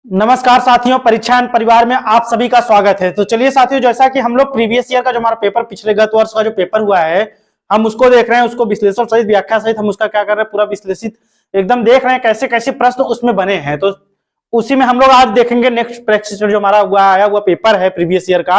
नमस्कार साथियों, परीक्षान परिवार में आप सभी का स्वागत है। तो चलिए साथियों, जैसा कि हम लोग प्रीवियस ईयर का जो हमारा पेपर पिछले गत वर्ष का जो पेपर हुआ है हम उसको देख रहे हैं, उसको विश्लेषण सहित व्याख्या सहित हम उसका क्या कर रहे हैं, पूरा विश्लेषित एकदम देख रहे हैं कैसे कैसे प्रश्न उसमें बने हैं। तो उसी में हम लोग आज देखेंगे नेक्स्ट प्रैक्टिस जो हमारा आया हुआ पेपर है प्रीवियस ईयर का,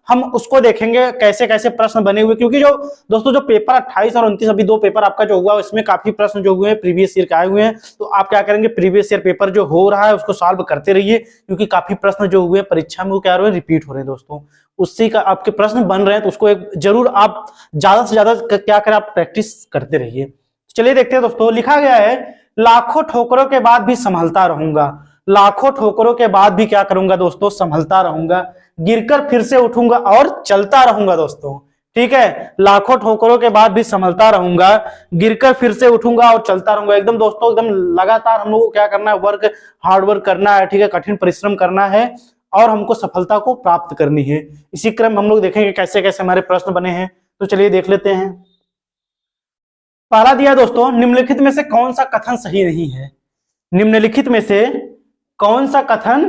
हम उसको देखेंगे कैसे कैसे प्रश्न बने हुए, क्योंकि जो दोस्तों जो पेपर 28 और 29 अभी दो पेपर आपका जो हुआ उसमें काफी प्रश्न जो हुए हैं प्रीवियस ईयर के आए हुए हैं। तो आप क्या करेंगे, प्रीवियस ईयर पेपर जो हो रहा है उसको सॉल्व करते रहिए, क्योंकि काफी प्रश्न जो हुए परीक्षा में वो क्या हो रहे हैं, रिपीट हो रहे हैं दोस्तों। उसी का आपके प्रश्न बन रहे हैं, तो उसको एक जरूर आप ज्यादा से ज्यादा क्या करें, आप प्रैक्टिस करते रहिए। चलिए देखते हैं दोस्तों, लिखा गया है लाखों ठोकरों के बाद भी संभलता रहूंगा। लाखों ठोकरों के बाद भी क्या करूंगा दोस्तों, संभलता रहूंगा। गिरकर फिर से उठूंगा और चलता रहूंगा दोस्तों। ठीक है, लाखों ठोकरों के बाद भी संभलता रहूंगा, गिरकर फिर से उठूंगा और चलता रहूंगा। एकदम दोस्तों एकदम लगातार हम लोग को क्या करना है, वर्क हार्ड वर्क करना है। ठीक है, कठिन परिश्रम करना है और हमको सफलता को प्राप्त करनी है। इसी क्रम हम लोग देखेंगे कैसे कैसे हमारे प्रश्न बने हैं। तो चलिए देख लेते हैं। पहला दिया दोस्तों, निम्नलिखित में से कौन सा कथन सही नहीं है। निम्नलिखित में से कौन सा कथन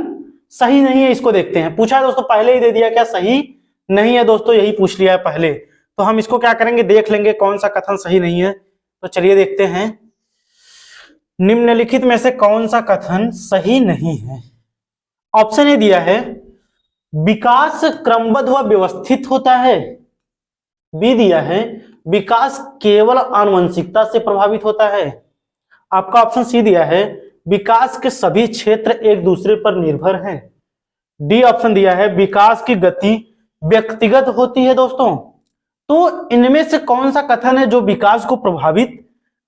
सही नहीं है, इसको देखते हैं। पूछा है दोस्तों, पहले ही दे दिया, क्या सही नहीं है दोस्तों, यही पूछ लिया है पहले। तो हम इसको क्या करेंगे, देख लेंगे कौन सा कथन सही नहीं है। तो चलिए देखते हैं, निम्नलिखित में से कौन सा कथन सही नहीं है। ऑप्शन ए दिया है, विकास क्रमबद्ध व व्यवस्थित होता है। बी दिया है, विकास केवल आनुवंशिकता से प्रभावित होता है। आपका ऑप्शन सी दिया है, विकास के सभी क्षेत्र एक दूसरे पर निर्भर हैं। डी ऑप्शन दिया है, विकास की गति व्यक्तिगत होती है दोस्तों। तो इनमें से कौन सा कथन है जो विकास को प्रभावित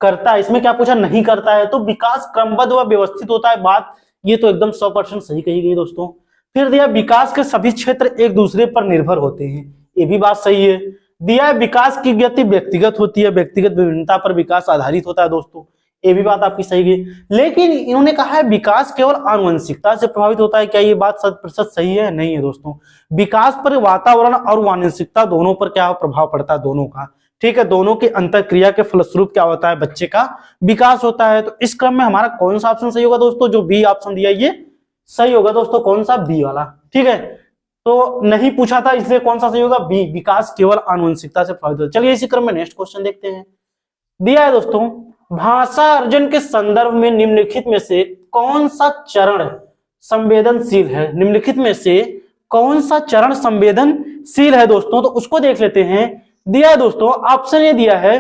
करता है। इसमें क्या पूछा, नहीं करता है। तो विकास क्रमबद्ध व व्यवस्थित होता है, बात ये तो एकदम 100% सही कही गई दोस्तों। फिर दिया, विकास के सभी क्षेत्र एक दूसरे पर निर्भर होते हैं, ये भी बात सही है। दिया है, विकास की गति व्यक्तिगत होती है, व्यक्तिगत विभिन्नता पर विकास आधारित होता है दोस्तों, ये भी बात आपकी सही है। लेकिन इन्होंने कहा है विकास केवल आनुवंशिकता से प्रभावित होता है, क्या ये बात 100% सही है? नहीं है दोस्तों। विकास पर वातावरण और आनुवंशिकता दोनों पर क्या प्रभाव पड़ता है, दोनों का। ठीक है, दोनों की अंतरक्रिया के फलस्वरूप क्या होता है, बच्चे का विकास होता है। तो इस क्रम में हमारा कौन सा ऑप्शन सही होगा दोस्तों, जो बी ऑप्शन दिया ये सही होगा दोस्तों। कौन सा, बी वाला। ठीक है, तो नहीं पूछा था, इसलिए कौन सा सही होगा, बी, विकास केवल आनुवंशिकता से प्रभावित होता है। चलिए इसी क्रम में नेक्स्ट क्वेश्चन देखते हैं। दिया है दोस्तों, भाषा अर्जन के संदर्भ में निम्नलिखित में से कौन सा चरण संवेदनशील है। निम्नलिखित में से कौन सा चरण संवेदनशील है दोस्तों, तो उसको देख लेते हैं। दिया है दोस्तों, ऑप्शन ए दिया है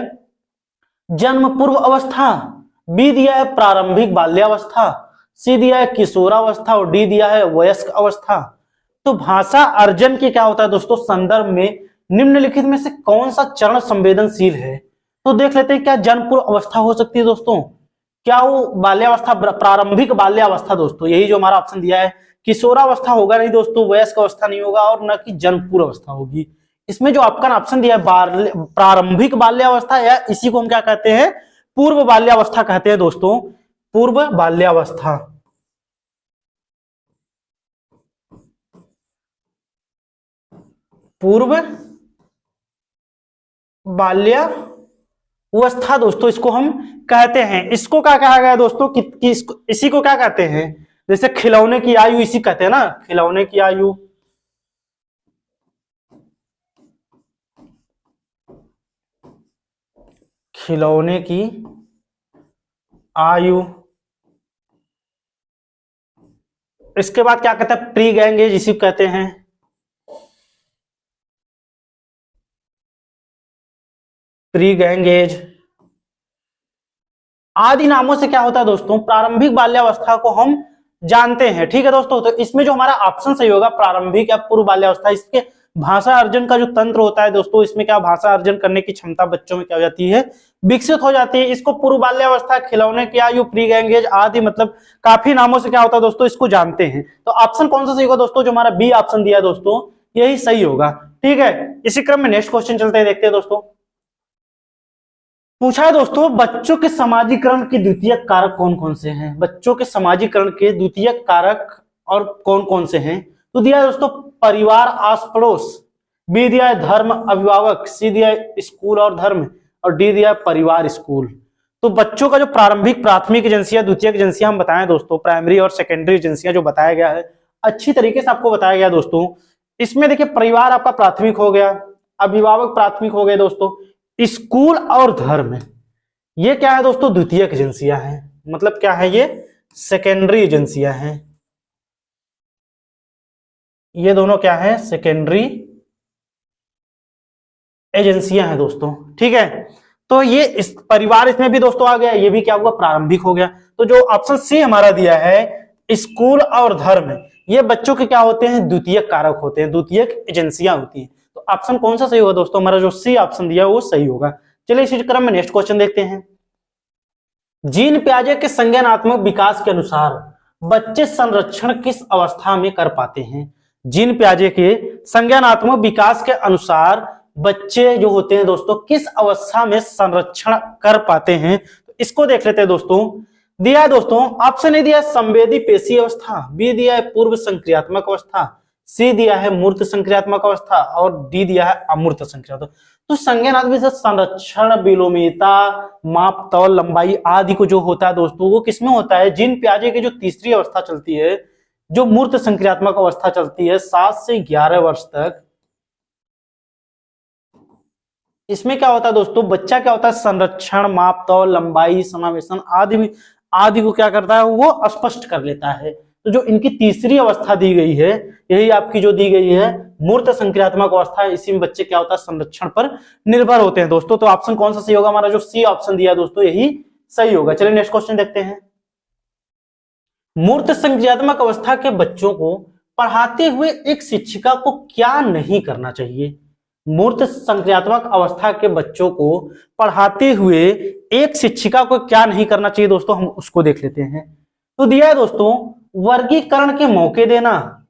जन्म पूर्व अवस्था, बी दिया है प्रारंभिक बाल्यावस्था, सी दिया है किशोरावस्था और डी दिया है वयस्क अवस्था। तो भाषा अर्जन के क्या होता है दोस्तों, संदर्भ में निम्नलिखित में से कौन सा चरण संवेदनशील है। तो देख लेते हैं, क्या जन्मपूर्व अवस्था हो सकती है दोस्तों, क्या वो बाल्यावस्था, प्रारंभिक बाल्यावस्था दोस्तों, यही जो हमारा ऑप्शन दिया है। किशोरावस्था होगा नहीं दोस्तों, वयस्क अवस्था नहीं होगा और न कि जन्मपूर्व अवस्था होगी। इसमें जो आपका ऑप्शन दिया है प्रारंभिक बाल्यावस्था, या इसी को हम क्या कहते हैं, पूर्व बाल्यावस्था कहते हैं दोस्तों, पूर्व बाल्यावस्था। पूर्व बाल्यावस्था दोस्तों इसको हम कहते हैं। इसको क्या कहा गया दोस्तों कि इसी को क्या कहते हैं, जैसे खिलौने की आयु इसी कहते हैं ना, खिलौने की आयु। खिलौने की आयु। इसके बाद क्या कहते हैं, प्री गैंग एज इसी को कहते हैं। प्री गैंग एज आदि नामों से क्या होता है दोस्तों, प्रारंभिक बाल्यावस्था को हम जानते हैं। ठीक है दोस्तों, तो इसमें जो हमारा ऑप्शन सही होगा प्रारंभिक या पूर्व बाल्यावस्था। इसके भाषा अर्जन का जो तंत्र होता है दोस्तों, इसमें क्या भाषा अर्जन करने की क्षमता बच्चों में क्या हो जाती है, विकसित हो जाती है। इसको पूर्व बाल्यावस्था, खिलौने की आयु, प्री गैंग एज आदि मतलब काफी नामों से क्या होता है दोस्तों, इसको जानते हैं। तो ऑप्शन कौन सा सही होगा दोस्तों, जो हमारा बी ऑप्शन दिया है दोस्तों, यही सही होगा। ठीक है, इसी क्रम में नेक्स्ट क्वेश्चन चलते हैं, देखते हैं दोस्तों। पूछा है दोस्तों, बच्चों के समाजीकरण के द्वितीयक कारक कौन कौन से हैं। बच्चों के समाजीकरण के द्वितीयक कारक और कौन कौन से हैं। तो दिया है दोस्तों, परिवार आस पड़ोस, बी दिया है धर्म अभिभावक, सी दिया है स्कूल और धर्म और डी दिया है परिवार स्कूल। तो बच्चों का जो प्रारंभिक प्राथमिक एजेंसियां, द्वितीयक एजेंसियां हम बताएं दोस्तों, प्राइमरी और सेकेंडरी एजेंसियां जो बताया गया है, अच्छी तरीके से आपको बताया गया दोस्तों। इसमें देखिए परिवार आपका प्राथमिक हो गया, अभिभावक प्राथमिक हो गए दोस्तों, स्कूल और धर्म ये क्या है दोस्तों, द्वितीयक एजेंसियां हैं। मतलब क्या है, ये सेकेंडरी एजेंसियां हैं। ये दोनों क्या है, सेकेंडरी एजेंसियां हैं दोस्तों। ठीक है, तो ये इस परिवार इसमें भी दोस्तों आ गया, ये भी क्या हुआ, प्रारंभिक हो गया। तो जो ऑप्शन सी हमारा दिया है, स्कूल और धर्म, ये बच्चों के क्या होते हैं, द्वितीयक कारक होते हैं, द्वितीयक एजेंसियां होती हैं। तो ऑप्शन कौन सा सही होगा दोस्तों, हमारा जो सी ऑप्शन दिया वो सही होगा। चलिए इसी क्रम में नेक्स्ट क्वेश्चन देखते हैं। जीन पियाजे के संज्ञानात्मक विकास के अनुसार बच्चे संरक्षण किस अवस्था में कर पाते हैं। जीन पियाजे के संज्ञानात्मक विकास के अनुसार बच्चे जो होते हैं दोस्तों किस अवस्था में संरक्षण कर पाते हैं, तो इसको देख लेते हैं दोस्तों। दिया है दोस्तों, ऑप्शन ए दिया है संवेदी पेशी अवस्था, बी दिया है पूर्व संक्रियात्मक अवस्था, सी दिया है मूर्त संक्रियात्मक अवस्था और डी दिया है अमूर्त संक्रियात्मक। तो संज्ञानात्मक से संरक्षण, विलोमिता, माप तौल, लंबाई आदि को जो होता है दोस्तों वो किसमें होता है, जीन पियाजे की जो तीसरी अवस्था चलती है, जो मूर्त संक्रियात्मक अवस्था चलती है 7 से 11 वर्ष तक। इसमें क्या होता है दोस्तों, बच्चा क्या होता है, संरक्षण, माप तौल, लंबाई, समावेशन आदि को क्या करता है, वो स्पष्ट कर लेता है। तो जो इनकी तीसरी अवस्था दी गई है, यही आपकी जो दी गई है मूर्त संक्रियात्मक अवस्था, इसी में बच्चे क्या होता है, संरक्षण पर निर्भर होते हैं दोस्तों। तो ऑप्शन कौन सा सही होगा, हमारा जो सी ऑप्शन दिया दोस्तों यही सही होगा। चलिए नेक्स्ट क्वेश्चन देखते हैं। मूर्त संक्रियात्मक अवस्था के बच्चों को पढ़ाते हुए एक शिक्षिका को क्या नहीं करना चाहिए। मूर्त संक्रियात्मक अवस्था के बच्चों को पढ़ाते हुए एक शिक्षिका को क्या नहीं करना चाहिए दोस्तों, हम उसको देख लेते हैं। तो दिया है दोस्तों वर्गीकरण के मौके देना,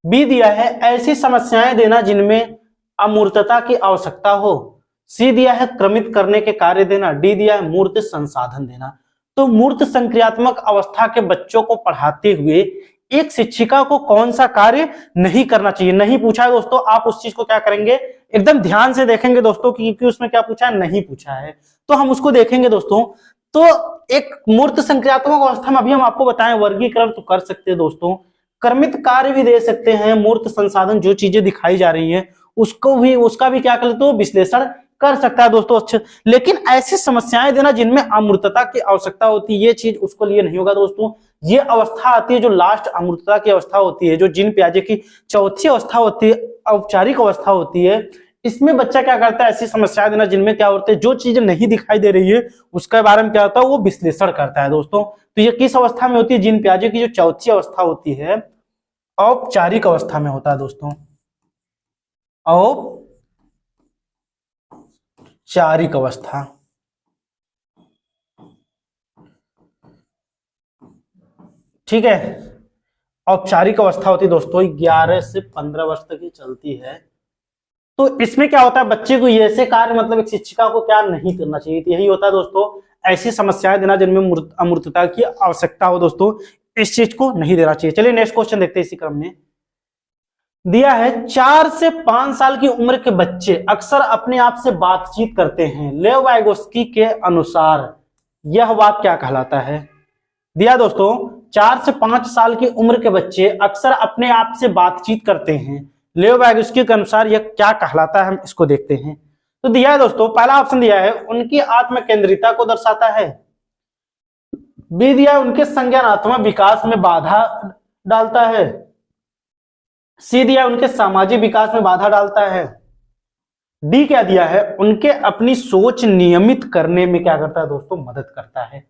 बी दिया है ऐसी समस्याएं देना जिनमें अमूर्तता की आवश्यकता हो, सी दिया है क्रमित करने के कार्य देना, डी दिया है मूर्त संसाधन देना। तो मूर्त संक्रियात्मक अवस्था के बच्चों को पढ़ाते हुए एक शिक्षिका को कौन सा कार्य नहीं करना चाहिए, नहीं पूछा है दोस्तों। आप उस चीज को क्या करेंगे, एकदम ध्यान से देखेंगे दोस्तों कि उसमें क्या पूछा है, नहीं पूछा है, तो हम उसको देखेंगे दोस्तों। तो एक मूर्त संक्रियात्मक अवस्था में अभी हम आपको बताएं वर्गीकरण तो कर सकते हैं दोस्तों, क्रमित कार्य भी दे सकते हैं, मूर्त संसाधन जो चीजें दिखाई जा रही हैं उसका भी क्या कर लेते हो, विश्लेषण कर सकता है दोस्तों। अच्छा, लेकिन ऐसी समस्याएं देना जिनमें अमूर्तता की आवश्यकता होती है, ये चीज उसको लिए नहीं होगा दोस्तों। ये अवस्था आती है जो लास्ट अमूर्तता की अवस्था होती है, जो जीन पियाजे की चौथी अवस्था होती है, औपचारिक अवस्था होती है। इसमें बच्चा क्या करता है, ऐसी समस्याएं देना जिनमें क्या होते हैं, जो चीजें नहीं दिखाई दे रही है उसके बारे में क्या होता है, वो विश्लेषण करता है दोस्तों। तो ये किस अवस्था में होती है, जीन पियाजे की जो चौथी अवस्था होती है, औपचारिक अवस्था में होता है दोस्तों, औपचारिक अवस्था। ठीक है, औपचारिक अवस्था होती है दोस्तों 11 से 15 वर्ष तक ही चलती है। तो इसमें क्या होता है, बच्चे को ये ऐसे कार्य मतलब एक शिक्षिका को क्या नहीं करना चाहिए, तो यही होता है दोस्तों ऐसी समस्याएं देना जिनमें अमूर्तता की आवश्यकता हो दोस्तों, इस चीज को नहीं देना चाहिए। चलिए नेक्स्ट क्वेश्चन देखते हैं। इसी क्रम में दिया है 4 से 5 साल की उम्र के बच्चे अक्सर अपने आप से बातचीत करते हैं, लेव वाइगोस्की के अनुसार यह बात क्या कहलाता है। दिया दोस्तों 4 से 5 साल की उम्र के बच्चे अक्सर अपने आप से बातचीत करते हैं, लेव वाइगोस्की के अनुसार यह क्या कहलाता है, हम इसको देखते हैं। तो दिया है दोस्तों, पहला ऑप्शन दिया है उनकी आत्म केंद्रिता को दर्शाता है, बी दिया है उनके संज्ञानात्मक विकास में बाधा डालता है, सी दिया उनके सामाजिक विकास में बाधा डालता है, डी क्या दिया है उनके अपनी सोच नियमित करने में क्या करता है दोस्तों, मदद करता है।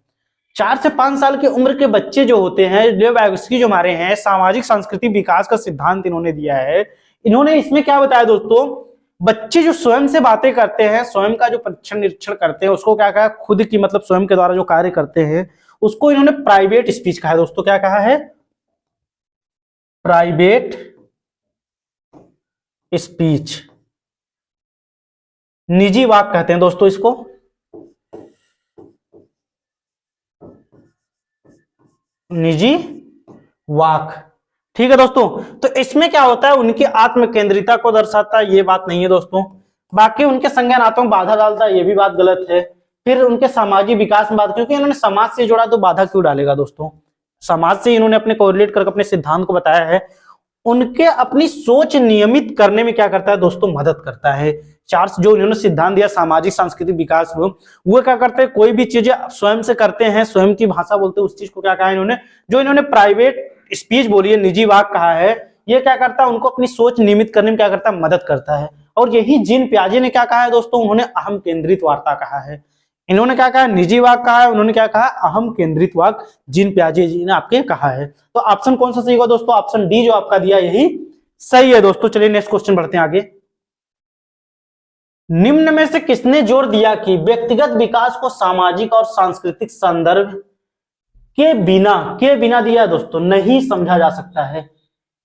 4 से 5 साल की उम्र के बच्चे जो होते हैं, लेव वाइगोस्की जो हमारे हैं, सामाजिक सांस्कृतिक विकास का सिद्धांत इन्होंने दिया है। इन्होंने इसमें क्या बताया दोस्तों, बच्चे जो स्वयं से बातें करते हैं, स्वयं का जो परीक्षण निरीक्षण करते हैं, उसको क्या कहा, खुद की मतलब स्वयं के द्वारा जो कार्य करते हैं उसको इन्होंने प्राइवेट स्पीच कहा है दोस्तों। क्या कहा है, प्राइवेट स्पीच, निजी वाक कहते हैं दोस्तों इसको। निजी वाक, ठीक है दोस्तों। तो इसमें क्या होता है, उनकी आत्म केंद्रिता को दर्शाता है, ये बात नहीं है दोस्तों। बाकी उनके संज्ञानात्मक बाधा डालता है, ये भी बात गलत है। फिर उनके सामाजिक विकास में बात, क्योंकि इन्होंने समाज से जोड़ा तो बाधा क्यों डालेगा दोस्तों, समाज से इन्होंने अपने कोरिलेट करके अपने सिद्धांत को बताया है। उनके अपनी सोच नियमित करने में क्या करता है दोस्तों, मदद करता है। चार्ल्स जो इन्होंने सिद्धांत दिया सामाजिक सांस्कृतिक विकास में, वो क्या करते हैं, कोई भी चीजें स्वयं से करते हैं, स्वयं की भाषा बोलते हैं, उस चीज को क्या कहा इन्होंने, जो इन्होंने प्राइवेट स्पीच बोली है, निजी वाक कहा है, ये क्या करता है, उनको अपनी सोच नियमित करने में क्या करता है, मदद करता है। और यही जीन पियाजे ने क्या कहा है दोस्तों, उन्होंने अहम केंद्रित वार्ता कहा है। इन्होंने क्या कहा, निजी वाक कहा है, उन्होंने क्या कहा, अहम केंद्रित वाक जीन पियाजे जी ने आपके कहा है। तो ऑप्शन कौन सा सही होगा दोस्तों, ऑप्शन डी जो आपका दिया यही सही है दोस्तों। चलिए नेक्स्ट क्वेश्चन बढ़ते हैं आगे। निम्न में से किसने जोर दिया कि व्यक्तिगत विकास को सामाजिक और सांस्कृतिक संदर्भ के बिना दिया दोस्तों नहीं समझा जा सकता है।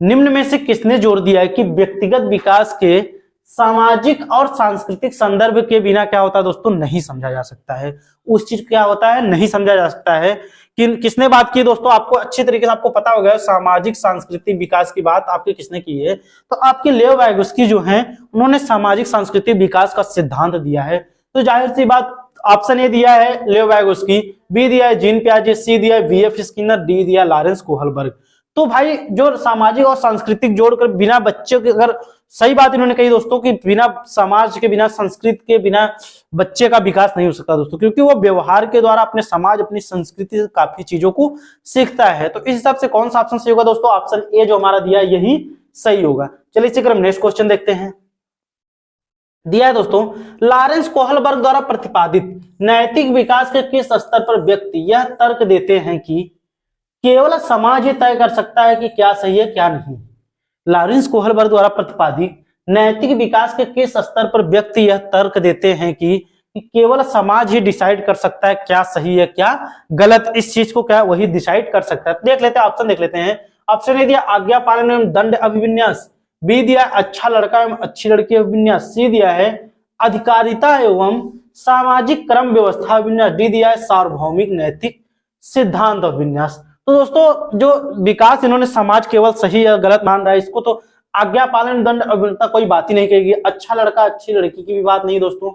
निम्न में से किसने जोर दिया है कि व्यक्तिगत विकास के सामाजिक और सांस्कृतिक संदर्भ के बिना क्या होता है दोस्तों, नहीं समझा जा सकता है। उस चीज क्या होता है, नहीं समझा जा सकता है। कि किसने बात की दोस्तों, आपको अच्छी तरीके से आपको पता होगा सामाजिक सांस्कृतिक विकास की बात आपके किसने की है, तो आपके लेव वाइगोस्की जो हैं उन्होंने सामाजिक सांस्कृतिक विकास का सिद्धांत दिया है। तो जाहिर सी बात ऑप्शन ए दिया है लेव वाइगोस्की, बी दिया है जीन पियाजे, सी दिया है वीएफ स्किनर, डी दिया लॉरेंस कोहलबर्ग। तो भाई जो सामाजिक और सांस्कृतिक जोड़कर बिना बच्चे के, अगर सही बात इन्होंने कही दोस्तों कि बिना समाज के, बिना संस्कृति के बिना बच्चे का विकास नहीं हो सकता दोस्तों, क्योंकि वो व्यवहार के द्वारा अपने समाज अपनी संस्कृति से काफी चीजों को सीखता है। तो इस हिसाब से कौन सा ऑप्शन सही होगा दोस्तों, ऑप्शन ए जो हमारा दिया यही सही होगा। चलिए इसी क्रम नेक्स्ट क्वेश्चन देखते हैं। दिया है दोस्तों, लॉरेंस कोहलबर्ग द्वारा प्रतिपादित नैतिक विकास के किस स्तर पर व्यक्ति यह तर्क देते हैं कि केवल समाज ही तय कर सकता है कि क्या सही है क्या नहीं। लॉरेंस कोहलबर्ग द्वारा प्रतिपादित नैतिक विकास के किस स्तर पर व्यक्ति यह तर्क देते हैं कि केवल समाज ही डिसाइड कर सकता है क्या सही है क्या गलत, इस चीज को क्या वही डिसाइड कर सकता है। देख लेते हैं, ऑप्शन देख लेते हैं। ऑप्शन ए दिया आज्ञा पालन एवं दंड अभिविन्यास, बी दिया अच्छा लड़का एवं अच्छी लड़की अभिविन्यास, सी दिया है अधिकारिता एवं सामाजिक क्रम व्यवस्था अभिविन्यास, डी दिया है सार्वभौमिक नैतिक सिद्धांत अभिविन्यास। तो दोस्तों जो विकास इन्होंने समाज केवल सही या गलत मान रहा है, इसको तो आज्ञा पालन दंड अभिन्नता कोई बात ही नहीं कहेगी। अच्छा लड़का अच्छी लड़की की भी बात नहीं दोस्तों।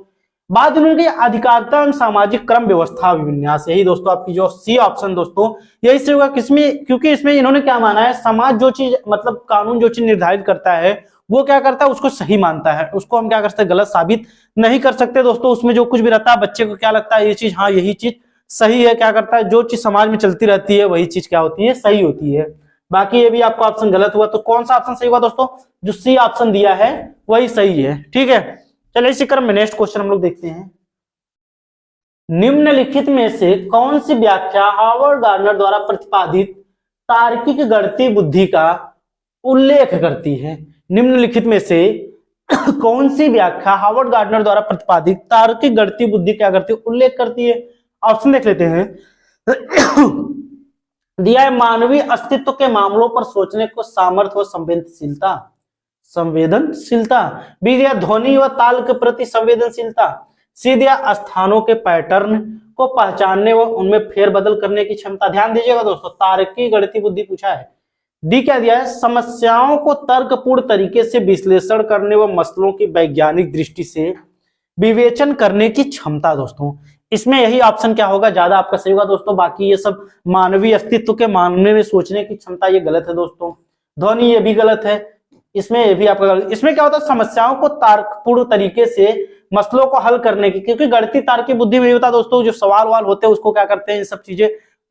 बात इन्होंने अधिकारिता एवं सामाजिक क्रम व्यवस्था अभिविन्यास, यही दोस्तों आपकी जो सी ऑप्शन दोस्तों यही से होगा। किसमें, क्योंकि इसमें इन्होंने क्या माना है, समाज जो चीज मतलब कानून जो चीज निर्धारित करता है वो क्या करता है, उसको सही मानता है, उसको हम क्या कर सकते हैं, गलत साबित नहीं कर सकते दोस्तों। उसमें जो कुछ भी रहता है बच्चे को क्या लगता है ये चीज, हाँ यही चीज सही है, क्या करता है, जो चीज समाज में चलती रहती है वही चीज क्या होती है, सही होती है। बाकी ये भी आपका ऑप्शन गलत हुआ। तो कौन सा ऑप्शन सही हुआ दोस्तों, जो सी ऑप्शन दिया है वही सही है। ठीक है, चलिए इसी क्रम में नेक्स्ट क्वेश्चन हम लोग देखते हैं। निम्नलिखित में से कौन सी व्याख्या हार्वर्ड गार्डनर द्वारा प्रतिपादित तार्किक गणितीय बुद्धि का उल्लेख करती है। निम्नलिखित में से कौन सी व्याख्या हार्वर्ड गार्डनर द्वारा प्रतिपादित तार्किक गणितीय बुद्धि क्या करती है, उल्लेख करती है। ऑप्शन देख लेते हैं। दिया है मानवीय अस्तित्व के मामलों पर सोचने को सामर्थ्य व संवेदनशीलता, बी दिया ध्वनि व ताल के प्रति संवेदनशीलता, सी दिया स्थानों के पैटर्न को पहचानने व उनमें फेरबदल करने की क्षमता। ध्यान दीजिएगा दोस्तों, तार्किक गणितीय बुद्धि पूछा है। डी क्या दिया है, समस्याओं को तर्कपूर्ण तरीके से विश्लेषण करने व मसलों की वैज्ञानिक दृष्टि से विवेचन करने की क्षमता। दोस्तों इसमें यही ऑप्शन क्या होगा, ज्यादा आपका सही होगा दोस्तों। बाकी ये सब मानवीय अस्तित्व के मामले में सोचने की क्षमता ये गलत है दोस्तों। ध्वनि ये भी गलत है, इसमें ये भी आपका गलत। इसमें क्या होता है, समस्याओं को तार्कपूर्ण तरीके से मसलों को हल करने की, क्योंकि गणितीय तार्किक बुद्धि में होता है दोस्तों, जो सवाल वाल होते हैं उसको क्या करते हैं, ये सब चीजें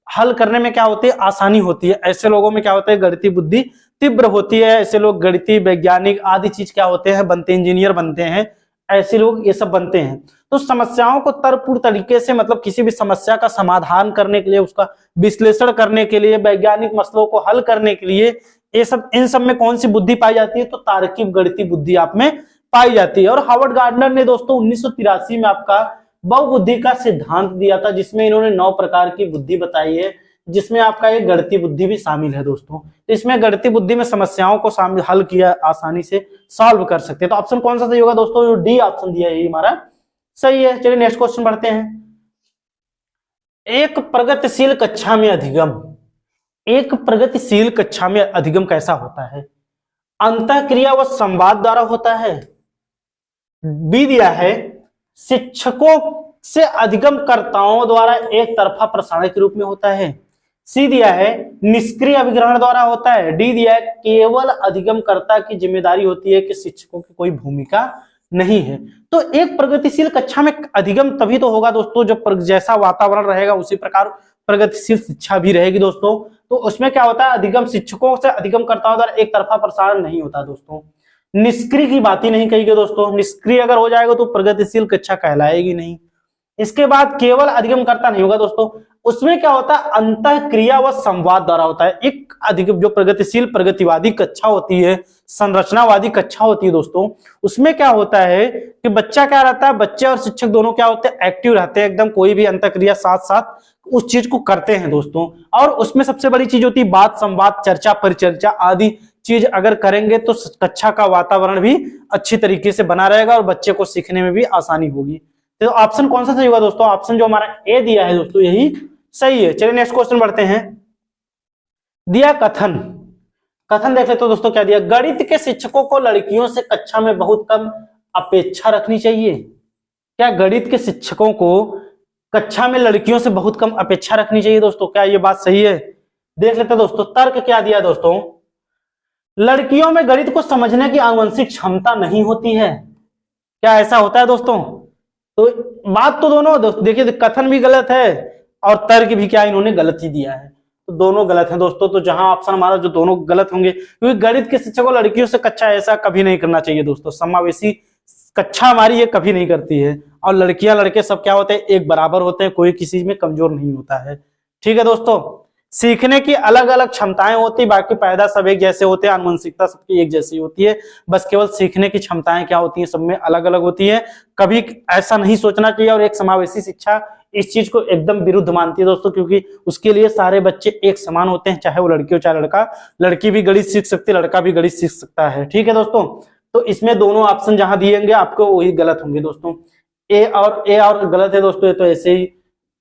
हल करने में क्या होती है, आसानी होती है। ऐसे लोगों में क्या होता है, गणितीय बुद्धि तीव्र होती है। ऐसे लोग गणितीय वैज्ञानिक आदि चीज क्या होते हैं, बनते, इंजीनियर बनते हैं, ऐसे लोग ये सब बनते हैं। तो समस्याओं को तर्कपूर्ण तरीके से मतलब किसी भी समस्या का समाधान करने के लिए, उसका विश्लेषण करने के लिए, वैज्ञानिक मसलों को हल करने के लिए, ये सब, इन सब में कौन सी बुद्धि पाई जाती है, तो तार्किक गणितीय बुद्धि आप में पाई जाती है। और हार्वर्ड गार्डनर ने दोस्तों 1983 में आपका बहुबुद्धि का सिद्धांत दिया था, जिसमें इन्होंने 9 प्रकार की बुद्धि बताई है, जिसमें आपका एक गणितीय बुद्धि भी शामिल है दोस्तों। तो इसमें गणितीय बुद्धि में समस्याओं को शामिल हल किया, आसानी से सॉल्व कर सकते हैं। तो ऑप्शन कौन सा सही होगा दोस्तों, जो डी ऑप्शन दिया है हमारा सही है। चलिए नेक्स्ट क्वेश्चन बढ़ते हैं। एक प्रगतिशील कक्षा में अधिगम, एक प्रगतिशील कक्षा में अधिगम कैसा होता है, अंतःक्रिया व संवाद द्वारा होता है, बी दिया है शिक्षकों से अधिगमकर्ताओं द्वारा एक तरफा प्रसारण के रूप में होता है। सी दिया है निष्क्रिय अभिग्रहण द्वारा होता है। डी दिया है केवल अधिगमकर्ता की जिम्मेदारी होती है कि शिक्षकों की कोई भूमिका नहीं है। तो एक प्रगतिशील कक्षा में अधिगम तभी तो होगा दोस्तों जब जैसा वातावरण रहेगा उसी प्रकार प्रगतिशील शिक्षा भी रहेगी दोस्तों। तो उसमें क्या होता है, अधिगम शिक्षकों से अधिगमकर्ताओं द्वारा एक तरफा प्रसारण नहीं होता दोस्तों। निष्क्रिय की बात ही नहीं कही गई दोस्तों, निष्क्रिय अगर हो जाएगा तो प्रगतिशील कक्षा कहलाएगी नहीं। इसके बाद केवल अधिगमकर्ता नहीं होगा दोस्तों, उसमें क्या होता है अंतःक्रिया व संवाद द्वारा होता है। एक अधिगम जो प्रगतिशील प्रगतिवादी कक्षा होती है, संरचनावादी कक्षा होती है दोस्तों, उसमें क्या होता है कि बच्चा क्या रहता है, बच्चे और शिक्षक दोनों क्या होते हैं एक्टिव रहते हैं एकदम, कोई भी अंतःक्रिया साथ साथ उस चीज को करते हैं दोस्तों। और उसमें सबसे बड़ी चीज होती है बात संवाद चर्चा परिचर्चा आदि चीज अगर करेंगे तो कक्षा का वातावरण भी अच्छी तरीके से बना रहेगा और बच्चे को सीखने में भी आसानी होगी। तो ऑप्शन कौन सा सही होगा दोस्तों, ऑप्शन जो हमारा ए दिया है दोस्तों यही सही है। चलिए नेक्स्ट क्वेश्चन बढ़ते हैं। दिया कथन, कथन देख लेते हो दोस्तों क्या दिया, गणित के शिक्षकों को लड़कियों से कक्षा में बहुत कम अपेक्षा रखनी चाहिए। क्या गणित के शिक्षकों को कक्षा में लड़कियों से बहुत कम अपेक्षा रखनी चाहिए दोस्तों, क्या ये बात सही है? देख लेते हैं दोस्तों तर्क क्या दिया दोस्तों, लड़कियों में गणित को समझने की आनुवंशिक क्षमता नहीं होती है। क्या ऐसा होता है दोस्तों? तो बात तो दोनों देखिए कथन भी गलत है और तर्क भी क्या इन्होंने गलत ही दिया है, तो दोनों गलत हैं दोस्तों। तो जहां ऑप्शन हमारा जो दोनों गलत होंगे, क्योंकि गणित के शिक्षक को लड़कियों से कक्षा ऐसा कभी नहीं करना चाहिए दोस्तों, समावेशी कक्षा हमारी ये कभी नहीं करती है। और लड़कियां लड़के सब क्या होते हैं एक बराबर होते हैं, कोई किसी में कमजोर नहीं होता है। ठीक है दोस्तों, सीखने की अलग अलग क्षमताएं होती, बाकी पैदा सब एक जैसे होते हैं, आनुवंशिकता सबकी एक जैसी होती है, बस केवल सीखने की क्षमताएं क्या होती हैं सब में अलग अलग होती है। कभी ऐसा नहीं सोचना चाहिए। और एक समावेशी शिक्षा इस चीज को एकदम विरुद्ध मानती है दोस्तों, क्योंकि उसके लिए सारे बच्चे एक समान होते हैं, चाहे वो लड़की हो चाहे लड़का। लड़की भी गणित सीख सकती है, लड़का भी गणित सीख सकता है। ठीक है दोस्तों, तो इसमें दोनों ऑप्शन जहां दिए होंगे आपको वही गलत होंगे दोस्तों। ए और गलत है दोस्तों, ये तो ऐसे ही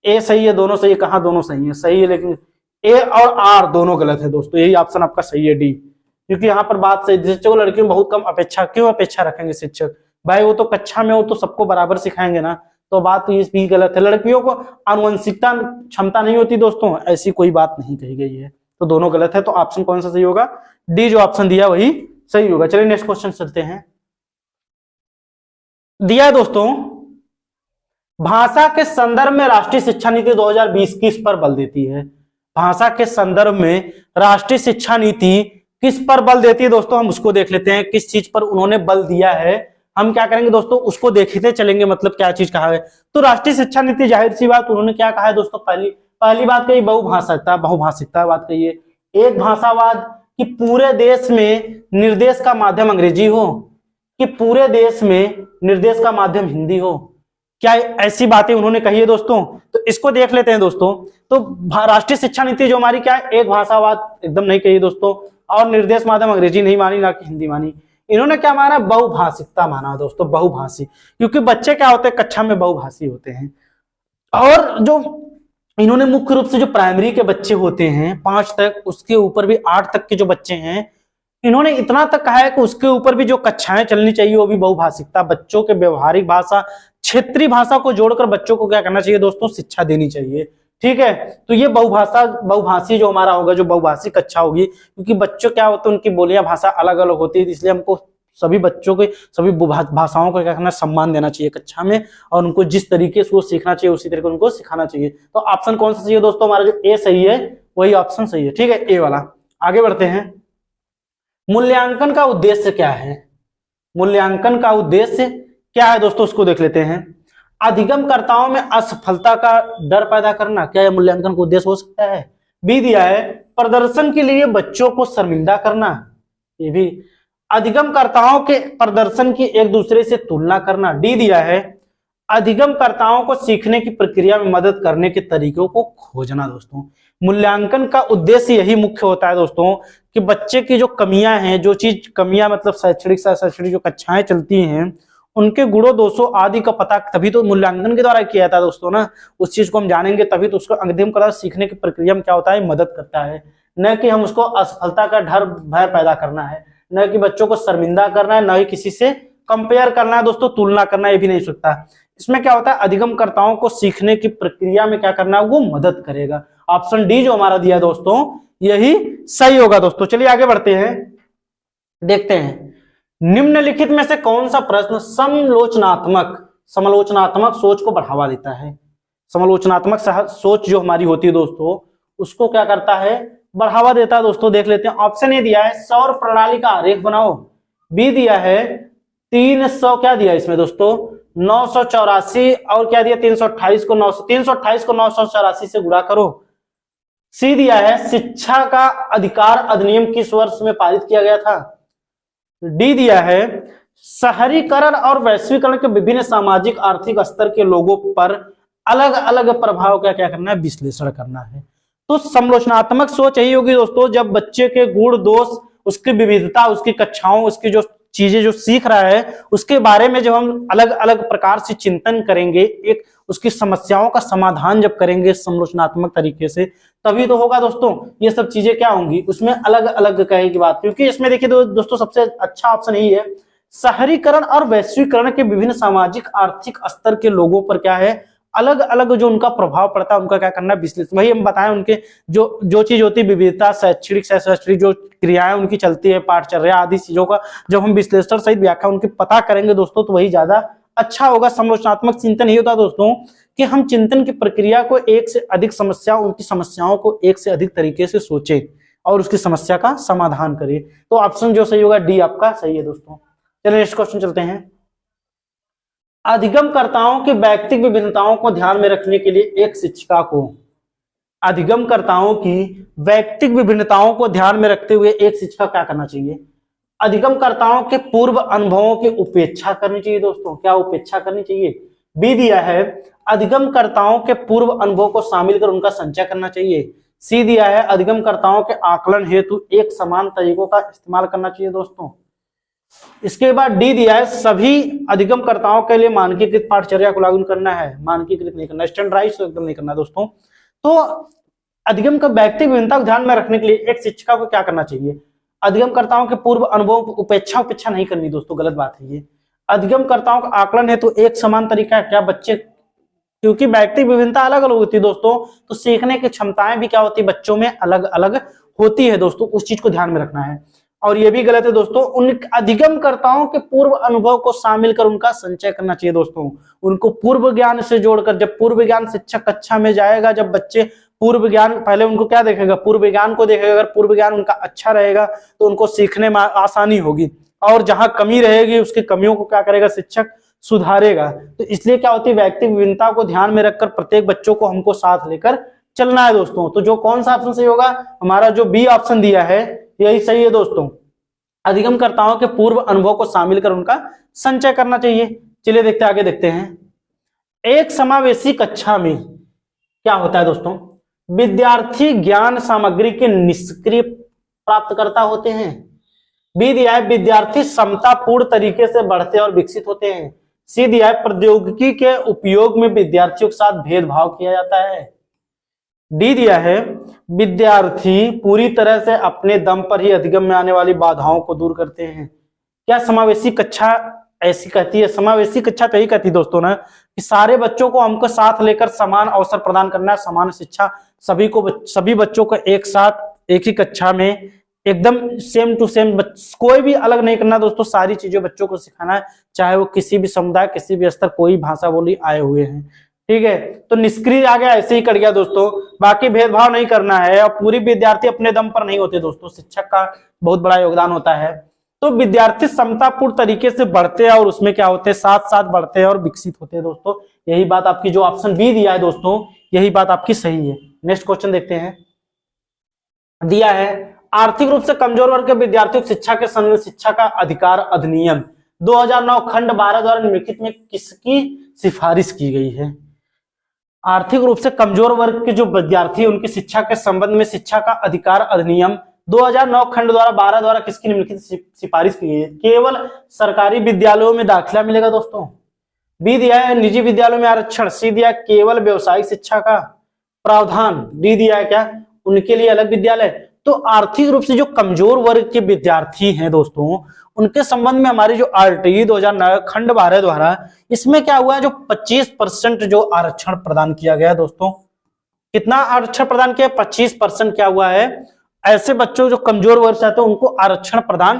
ए सही है, दोनों सही है, कहा दोनों सही है, सही है, लेकिन ए और आर दोनों गलत है दोस्तों। यही ऑप्शन आपका सही है डी, क्योंकि यहाँ पर बात सही, शिक्षक लड़कियों में बहुत कम अपेक्षा, क्यों अपेक्षा रखेंगे शिक्षक, भाई वो तो कक्षा में हो तो सबको बराबर सिखाएंगे ना, तो बात तो ये भी गलत है। लड़कियों को आनुवंशिकता क्षमता नहीं होती दोस्तों, ऐसी कोई बात नहीं कही गई है, तो दोनों गलत है। तो ऑप्शन कौन सा सही होगा, डी जो ऑप्शन दिया वही सही होगा। चलिए नेक्स्ट क्वेश्चन चलते हैं। दिया है दोस्तों भाषा के संदर्भ में राष्ट्रीय शिक्षा नीति 2020 किस पर बल देती है। भाषा के संदर्भ में राष्ट्रीय शिक्षा नीति किस पर बल देती है दोस्तों, हम उसको देख लेते हैं, किस चीज पर उन्होंने बल दिया है। हम क्या करेंगे दोस्तों, उसको देखते चलेंगे, मतलब क्या चीज कहा है। तो राष्ट्रीय शिक्षा नीति जाहिर सी बात उन्होंने क्या कहा है दोस्तों, पहली बात कही बहुभाषिकता बात कही है, एक भाषावाद, कि पूरे देश में निर्देश का माध्यम अंग्रेजी हो, कि पूरे देश में निर्देश का माध्यम हिंदी हो। क्या ऐसी बातें उन्होंने कही है दोस्तों, तो इसको देख लेते हैं दोस्तों। तो राष्ट्रीय शिक्षा नीति जो हमारी क्या है, एक भाषावाद एकदम नहीं कही दोस्तों, और निर्देश माध्यम अंग्रेजी नहीं मानी, ना कि हिंदी मानी। इन्होंने क्या माना, बहुभाषिकता माना दोस्तों, बहुभाषी, क्योंकि बच्चे क्या होते हैं कक्षा में बहुभाषी होते हैं। और जो इन्होंने मुख्य रूप से जो प्राइमरी के बच्चे होते हैं 5 तक, उसके ऊपर भी 8 तक के जो बच्चे हैं, इन्होंने इतना तक कहा है कि उसके ऊपर भी जो कक्षाएं चलनी चाहिए वो भी बहुभाषिकता, बच्चों के व्यवहारिक भाषा क्षेत्रीय भाषा को जोड़कर बच्चों को क्या करना चाहिए दोस्तों, शिक्षा देनी चाहिए। ठीक है, तो ये बहुभाषी जो हमारा होगा, जो बहुभाषी कक्षा होगी, क्योंकि बच्चों क्या होते हैं उनकी बोलियां भाषा अलग अलग होती है, इसलिए हमको सभी बच्चों के सभी भाषाओं को क्या करना, सम्मान देना चाहिए कक्षा में, और उनको जिस तरीके से वो सीखना चाहिए उसी तरीके उनको सिखाना चाहिए। तो ऑप्शन कौन सा चाहिए दोस्तों, हमारा जो ए सही है वही ऑप्शन सही है। ठीक है, ए वाला। आगे बढ़ते हैं। मूल्यांकन का उद्देश्य क्या है, मूल्यांकन का उद्देश्य क्या है दोस्तों, उसको देख लेते हैं। अधिगमकर्ताओं में असफलता का डर पैदा करना, क्या यह मूल्यांकन का उद्देश्य हो सकता है। बी दिया है प्रदर्शन के लिए बच्चों को शर्मिंदा करना, ये भी। अधिगमकर्ताओं के प्रदर्शन की एक दूसरे से तुलना करना। डी दिया है अधिगमकर्ताओं को सीखने की प्रक्रिया में मदद करने के तरीकों को खोजना दोस्तों। मूल्यांकन का उद्देश्य यही मुख्य होता है दोस्तों, कि बच्चे की जो कमियां हैं, जो चीज कमियां मतलब शैक्षणिक जो कक्षाएं चलती हैं, उनके गुणों दोषों आदि का पता तभी तो मूल्यांकन के द्वारा किया था दोस्तों ना, उस चीज को हम जानेंगे तभी तो उसको अधिगमकर्ता सीखने की प्रक्रिया में क्या होता है, मदद करता है। न कि हम उसको असफलता का डर भय पैदा करना है, न कि बच्चों को शर्मिंदा करना है, न ही किसी से कंपेयर करना है दोस्तों, तुलना करना ये भी नहीं सकता। इसमें क्या होता है, अधिगमकर्ताओं को सीखने की प्रक्रिया में क्या करना है, वो मदद करेगा। ऑप्शन डी जो हमारा दिया है दोस्तों यही सही होगा दोस्तों। चलिए आगे बढ़ते हैं, देखते हैं निम्नलिखित में से कौन सा प्रश्न समालोचनात्मक सोच को बढ़ावा देता है। समालोचनात्मक सोच जो हमारी होती है दोस्तों उसको क्या करता है, बढ़ावा देता है दोस्तों। देख लेते हैं, ऑप्शन ए दिया है सौर प्रणाली का आरेख बनाओ, बी दिया है 300 क्या दिया इसमें दोस्तों 984 और क्या दिया 328 को 984 से गुणा करो, सी दिया है शिक्षा का अधिकार अधिनियम किस वर्ष में पारित किया गया था, डी दिया है शहरीकरण और वैश्वीकरण के विभिन्न सामाजिक आर्थिक स्तर के लोगों पर अलग अलग प्रभाव का क्या करना है, विश्लेषण करना है। तो समालोचनात्मक सोच यही होगी दोस्तों, जब बच्चे के गुण दोष, उसकी विविधता, उसकी कक्षाओं, उसकी जो चीजें जो सीख रहा है उसके बारे में जब हम अलग अलग प्रकार से चिंतन करेंगे, एक उसकी समस्याओं का समाधान जब करेंगे समालोचनात्मक तरीके से, तभी तो होगा दोस्तों ये सब चीजें क्या होंगी, उसमें अलग अलग कहे की बात। क्योंकि इसमें देखिए दोस्तों सबसे अच्छा ऑप्शन यही है, शहरीकरण और वैश्वीकरण के विभिन्न सामाजिक आर्थिक स्तर के लोगों पर क्या है, अलग अलग जो उनका प्रभाव पड़ता है उनका क्या करना है, विश्लेषण। वही हम बताएं उनके जो चीज होती है विविधता, शैक्षणिक जो क्रियाएं उनकी चलती है, पाठचर्या आदि चीजों का जब हम विश्लेषण सहित व्याख्या उनकी पता करेंगे दोस्तों तो वही ज्यादा अच्छा होगा। समालोचनात्मक चिंतन ये होता है दोस्तों कि हम चिंतन की प्रक्रिया को एक से अधिक उनकी समस्याओं को एक से अधिक तरीके से सोचे और उसकी समस्या का समाधान करे। तो ऑप्शन जो सही होगा डी आपका सही है दोस्तों। चलिए नेक्स्ट क्वेश्चन चलते हैं। अधिगमकर्ताओं की व्यक्तिगत विभिन्नताओं को ध्यान में रखने के लिए एक शिक्षिका को, अधिगमकर्ताओं की व्यक्तिगत विभिन्नताओं को ध्यान में रखते हुए एक शिक्षिका क्या करना चाहिए, अधिगमकर्ताओं के पूर्व अनुभवों की उपेक्षा करनी चाहिए दोस्तों। क्या उपेक्षा करनी चाहिए, बी दिया है अधिगमकर्ताओं के पूर्व अनुभव को शामिल कर उनका संचय करना चाहिए, सी दिया है अधिगमकर्ताओं के आकलन हेतु एक समान तरीकों का इस्तेमाल करना चाहिए दोस्तों। इसके बाद डी दिया है सभी अधिगमकर्ताओं के लिए मानकीकृत पाठचर्या को लागू करना है, मानकीकृत नहीं करना, स्टैंडर्डाइज तो एकदम नहीं करना दोस्तों। तो अधिगम का व्यक्तिगत विभिन्नता को ध्यान में रखने के लिए एक शिक्षिका को क्या करना चाहिए, अधिगमकर्ताओं के पूर्व अनुभव को उपेक्षा नहीं करनी दोस्तों, गलत बात है ये। अधिगमकर्ताओं का आकलन है तो एक समान तरीका है, क्या बच्चे, क्योंकि व्यक्तिगत विभिन्नता अलग अलग होती है दोस्तों, तो सीखने की क्षमताएं भी क्या होती है बच्चों में अलग अलग होती है दोस्तों, उस चीज को ध्यान में रखना है। और ये भी गलत है दोस्तों, उन अधिगमकर्ताओं के पूर्व अनुभव को शामिल कर उनका संचय करना चाहिए दोस्तों, उनको पूर्व ज्ञान से जोड़कर। जब पूर्व ज्ञान शिक्षक कक्षा में जाएगा, जब बच्चे पूर्व ज्ञान पहले उनको क्या देखेगा, पूर्व ज्ञान को देखेगा, अगर पूर्व ज्ञान उनका अच्छा रहेगा तो उनको सीखने में आसानी होगी, और जहां कमी रहेगी उसकी कमियों को क्या करेगा शिक्षक सुधारेगा। तो इसलिए क्या होती है व्यक्तिगत विभिन्नता को ध्यान में रखकर प्रत्येक बच्चों को हमको साथ लेकर चलना है दोस्तों। तो जो कौन सा ऑप्शन सही होगा, हमारा जो बी ऑप्शन दिया है यही सही है दोस्तों, अधिगमकर्ताओं के पूर्व अनुभव को शामिल कर उनका संचय करना चाहिए। चलिए देखते आगे देखते हैं। एक समावेशी कक्षा में क्या होता है दोस्तों, विद्यार्थी ज्ञान सामग्री के निष्क्रिय प्राप्तकर्ता होते हैं, बी दिया है विद्यार्थी समतापूर्ण तरीके से बढ़ते और विकसित होते हैं, सी दिया है प्रौद्योगिकी के उपयोग में विद्यार्थियों के साथ भेदभाव किया जाता है, डी दिया है विद्यार्थी पूरी तरह से अपने दम पर ही अधिगम में आने वाली बाधाओं को दूर करते हैं। क्या समावेशी कक्षा ऐसी कहती है, समावेशी कक्षा तो यही कहती है दोस्तों ना कि सारे बच्चों को हमको साथ लेकर समान अवसर प्रदान करना है, समान शिक्षा सभी बच्चों को एक साथ एक ही कक्षा में एकदम सेम टू सेम, कोई भी अलग नहीं करना दोस्तों, सारी चीजें बच्चों को सिखाना है, चाहे वो किसी भी समुदाय किसी भी स्तर कोई भाषा बोली आए हुए हैं। ठीक है, तो निष्क्रिय आ गया, ऐसे ही कर गया दोस्तों, बाकी भेदभाव नहीं करना है। और पूरी विद्यार्थी अपने दम पर नहीं होते दोस्तों, शिक्षक का बहुत बड़ा योगदान होता है। तो विद्यार्थी समतापूर्ण तरीके से बढ़ते हैं और उसमें क्या होते हैं साथ साथ बढ़ते हैं और विकसित होते हैं दोस्तों। यही बात आपकी जो ऑप्शन बी दिया है दोस्तों यही बात आपकी सही है। नेक्स्ट क्वेश्चन देखते हैं, दिया है आर्थिक रूप से कमजोर वर्ग के विद्यार्थियों की शिक्षा के संबंध में शिक्षा का अधिकार अधिनियम 2009 खंड 12 द्वारा निम्नलिखित में किसकी सिफारिश की गई है। आर्थिक रूप से कमजोर वर्ग के जो विद्यार्थी उनकी शिक्षा के संबंध में शिक्षा का अधिकार अधिनियम 2009 खंड द्वारा 12 द्वारा किसकी निम्नलिखित सिफारिश की गई है। केवल सरकारी विद्यालयों में दाखिला मिलेगा दोस्तों, बी दिया है निजी विद्यालयों में आरक्षण, सी दिया केवल व्यवसायिक शिक्षा का प्रावधान, डी दिया है क्या उनके लिए अलग विद्यालय, तो आर्थिक रूप से जो कमजोर वर्ग के विद्यार्थी हैं दोस्तों, उनके संबंध में हमारी जो RTE 2009 खंड 12 द्वारा इसमें क्या हुआ है, जो 25% जो आरक्षण प्रदान किया गया दोस्तों, कितना आरक्षण प्रदान किया, 25% क्या हुआ है, ऐसे बच्चों जो कमजोर वर्ग से आते हैं उनको आरक्षण प्रदान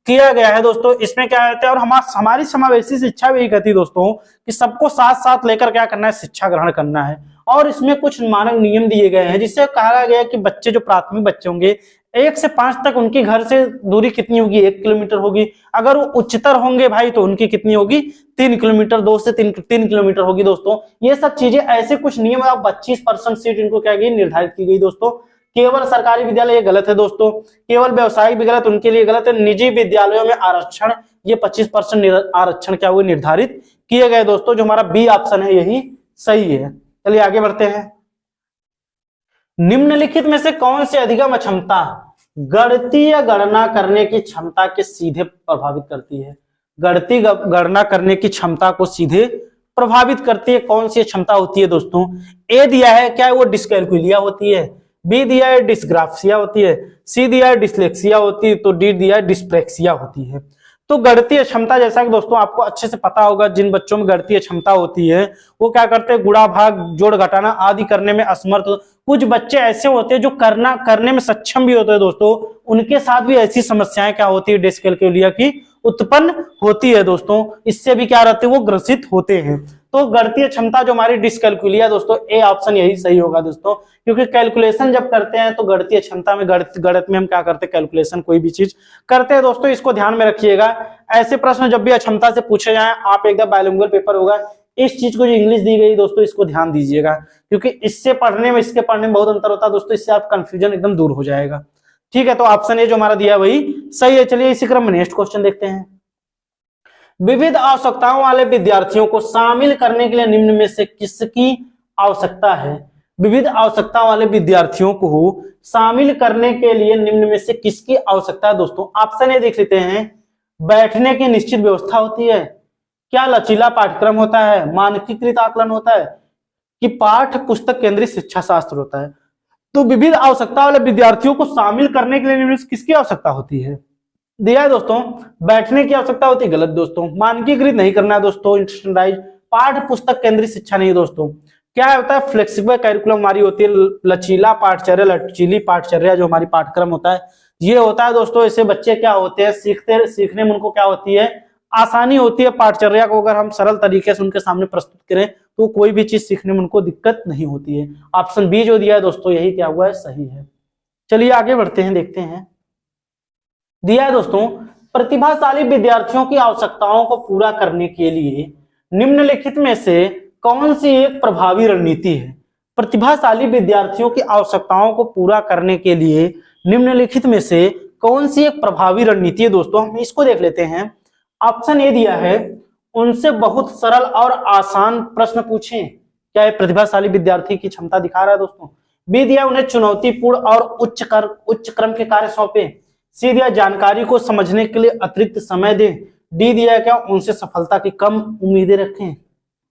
किया गया है दोस्तों। इसमें क्या कहते हैं, और हमारी समावेशी शिक्षा भी कहती है दोस्तों कि सबको साथ साथ लेकर क्या करना है, शिक्षा ग्रहण करना है। और इसमें कुछ मानक नियम दिए गए हैं, जिससे कहा गया है कि बच्चे जो प्राथमिक बच्चे होंगे 1 से 5 तक उनकी घर से दूरी कितनी होगी, 1 किलोमीटर होगी। अगर वो उच्चतर होंगे भाई तो उनकी कितनी होगी, 3 किलोमीटर, 2 से 3 किलोमीटर होगी दोस्तों। ये सब चीजें, ऐसे कुछ नियम, 25% सीट इनको क्या गई, निर्धारित की गई दोस्तों। केवल सरकारी विद्यालय ये गलत है दोस्तों, केवल व्यवसायिक भी गलत, उनके लिए गलत है। निजी विद्यालयों में आरक्षण, ये 25% आरक्षण क्या हुए, निर्धारित किए गए दोस्तों। जो हमारा बी ऑप्शन है यही सही है। चलिए आगे बढ़ते हैं। निम्नलिखित में से कौन सी अधिगम अक्षमता गणितीय गणना करने की क्षमता के सीधे प्रभावित करती है? गणितीय गणना करने की क्षमता को सीधे प्रभावित करती है, कौन सी क्षमता होती है दोस्तों? ए दिया है, क्या है वो, डिस्कैलकुलिया होती है। बी दिया है डिस्ग्राफिया होती है। सी दिया है डिसलेक्सिया होती है। तो डी दिया है डिस्प्रेक्सिया होती है। तो गणितीय क्षमता, जैसा कि दोस्तों आपको अच्छे से पता होगा, जिन बच्चों में गणितीय क्षमता होती है वो क्या करते हैं, गुणा भाग जोड़ घटाना आदि करने में असमर्थ। कुछ बच्चे ऐसे होते हैं जो करने में सक्षम भी होते हैं दोस्तों, उनके साथ भी ऐसी समस्याएं क्या होती है, डिस्कैलकुलिया की उत्पन्न होती है दोस्तों। इससे भी क्या रहते हैं, वो ग्रसित होते हैं। तो गणितीय क्षमता जो हमारी डिस्कैलकुलिया दोस्तों, ए ऑप्शन यही सही होगा दोस्तों, क्योंकि कैलकुलेशन जब करते हैं तो गणितीय क्षमता में, गणित में हम क्या करते हैं, कैलकुलेशन कोई भी चीज करते हैं दोस्तों। इसको ध्यान में रखिएगा, ऐसे प्रश्न जब भी अक्षमता से पूछे जाए, आप एकदम बायलिंगुअल पेपर होगा, इस चीज को जो इंग्लिश दी गई दोस्तों इसको ध्यान दीजिएगा, क्योंकि इससे पढ़ने में इसके पढ़ने में बहुत अंतर होता है दोस्तों। इससे आप कंफ्यूजन एकदम दूर हो जाएगा। ठीक है, तो ऑप्शन ए जो हमारा दिया है वही सही है। चलिए इसी क्रम में नेक्स्ट क्वेश्चन देखते हैं। विविध आवश्यकताओं वाले विद्यार्थियों को शामिल करने के लिए निम्न में से किसकी आवश्यकता है? विविध आवश्यकता वाले विद्यार्थियों को शामिल करने के लिए निम्न में से किसकी आवश्यकता है दोस्तों? ऑप्शन ए देख लेते हैं। बैठने की निश्चित व्यवस्था होती है, क्या लचीला पाठ्यक्रम होता है, मानकीकृत आकलन होता है, कि पाठ पुस्तक केंद्रित शिक्षा शास्त्र होता है? तो विविध आवश्यकता वाले विद्यार्थियों को शामिल करने के लिए निम्न में से किसकी आवश्यकता होती है? दिया है दोस्तों, बैठने की आवश्यकता होती है, गलत दोस्तों। मानकीकृत नहीं करना है दोस्तों, इंस्टेंडाइज, पाठ पुस्तक केंद्रित शिक्षा नहीं दोस्तों। क्या होता है, फ्लेक्सिबल कैरिकुलम हमारी होती है, लचीला पाठचर्या, लचीली पाठचर्या जो हमारी पाठ्यक्रम होता है ये होता है दोस्तों। इससे बच्चे क्या होते हैं, सीखने में उनको क्या होती है, आसानी होती है। पाठचर्या को अगर हम सरल तरीके से उनके सामने प्रस्तुत करें तो कोई भी चीज सीखने में उनको दिक्कत नहीं होती है। ऑप्शन बी जो दिया है दोस्तों यही क्या हुआ है, सही है। चलिए आगे बढ़ते हैं, देखते हैं। दिया है दोस्तों, प्रतिभाशाली विद्यार्थियों की आवश्यकताओं को पूरा करने के लिए निम्नलिखित में से कौन सी एक प्रभावी रणनीति है? प्रतिभाशाली विद्यार्थियों की आवश्यकताओं को पूरा करने के लिए निम्नलिखित में से कौन सी एक प्रभावी रणनीति है दोस्तों? हम इसको देख लेते हैं। ऑप्शन ए दिया है, उनसे बहुत सरल और आसान प्रश्न पूछें। क्या ये प्रतिभाशाली विद्यार्थी की क्षमता दिखा रहा है दोस्तों? बी दिया, उन्हें चुनौतीपूर्ण और उच्च क्रम के कार्य सौंपे। सी दिया, जानकारी को समझने के लिए अतिरिक्त समय दें। डी दिया, क्या उनसे सफलता की कम उम्मीदें रखें।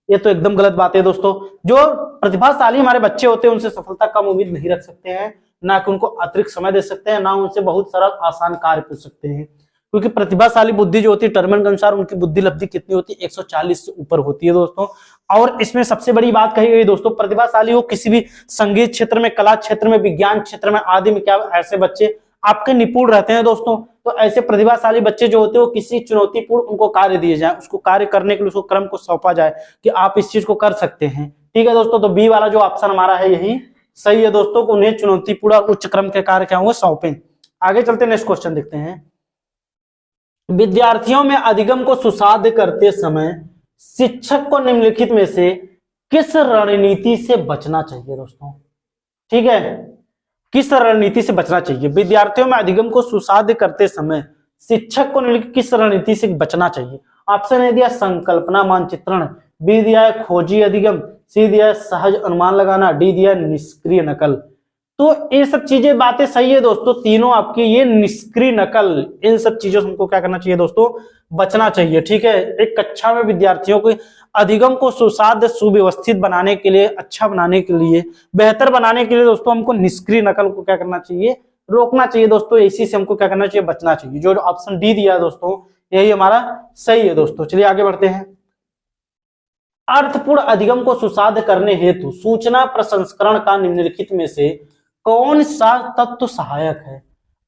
ये तो एकदम गलत बात है दोस्तों। जो प्रतिभाशाली हमारे बच्चे होते हैं उनसे सफलता कम उम्मीद नहीं रख सकते हैं, ना कि उनको अतिरिक्त समय दे सकते हैं, ना उनसे बहुत सरल आसान कार्य पूछ सकते हैं। क्योंकि प्रतिभाशाली बुद्धि जो होती है, टर्मन के अनुसार उनकी बुद्धि लब्धि कितनी होती है, 140 से ऊपर होती है दोस्तों। और इसमें सबसे बड़ी बात कही गई दोस्तों, प्रतिभाशाली हो किसी भी संगीत क्षेत्र में, कला क्षेत्र में, विज्ञान क्षेत्र में आदि में, क्या ऐसे बच्चे आपके निपुण रहते हैं दोस्तों। तो ऐसे प्रतिभाशाली बच्चे जो होते हैं वो किसी चुनौतीपूर्ण उनको कार्य दिए जाए, उसको कार्य करने के लिए उसको क्रम को सौंपा जाए कि आप इस चीज को कर सकते हैं। ठीक है दोस्तों, तो बी वाला जो ऑप्शन हमारा है यही सही है दोस्तों, को उन्हें चुनौतीपूर्ण और उच्च क्रम के कार्य क्या होंगे, सौंपे। आगे चलते नेक्स्ट क्वेश्चन देखते हैं। विद्यार्थियों में अधिगम को सुसाध्य करते समय शिक्षक को निम्नलिखित में से किस रणनीति से बचना चाहिए दोस्तों? ठीक है, किस रणनीति से बचना चाहिए? विद्यार्थियों में अधिगम को सुसाध्य करते समय शिक्षक को निम्नलिखित किस रणनीति से बचना चाहिए? ऑप्शन ए दिया, संकल्पना मानचित्रण। बी दिया है खोजी अधिगम। सी दिया है सहज अनुमान लगाना। डी दिया है निष्क्रिय नकल। तो ये सब चीजें बातें सही है दोस्तों, तीनों आपकी। ये निष्क्रिय नकल, इन सब चीजों से हमको क्या करना चाहिए दोस्तों, बचना चाहिए। ठीक है, एक कक्षा में विद्यार्थियों को अधिगम को सुसाध्य, सुव्यवस्थित बनाने के लिए, अच्छा बनाने के लिए, बेहतर बनाने के लिए दोस्तों हमको निष्क्रिय नकल को क्या करना चाहिए, रोकना चाहिए दोस्तों, इसी से हमको क्या करना चाहिए, बचना चाहिए। जो ऑप्शन डी दिया है दोस्तों यही हमारा सही है दोस्तों। चलिए आगे बढ़ते हैं। अर्थपूर्ण अधिगम को सुसाध्य करने हेतु सूचना प्रसंस्करण का निम्नलिखित में से कौन सा तत्व सहायक है?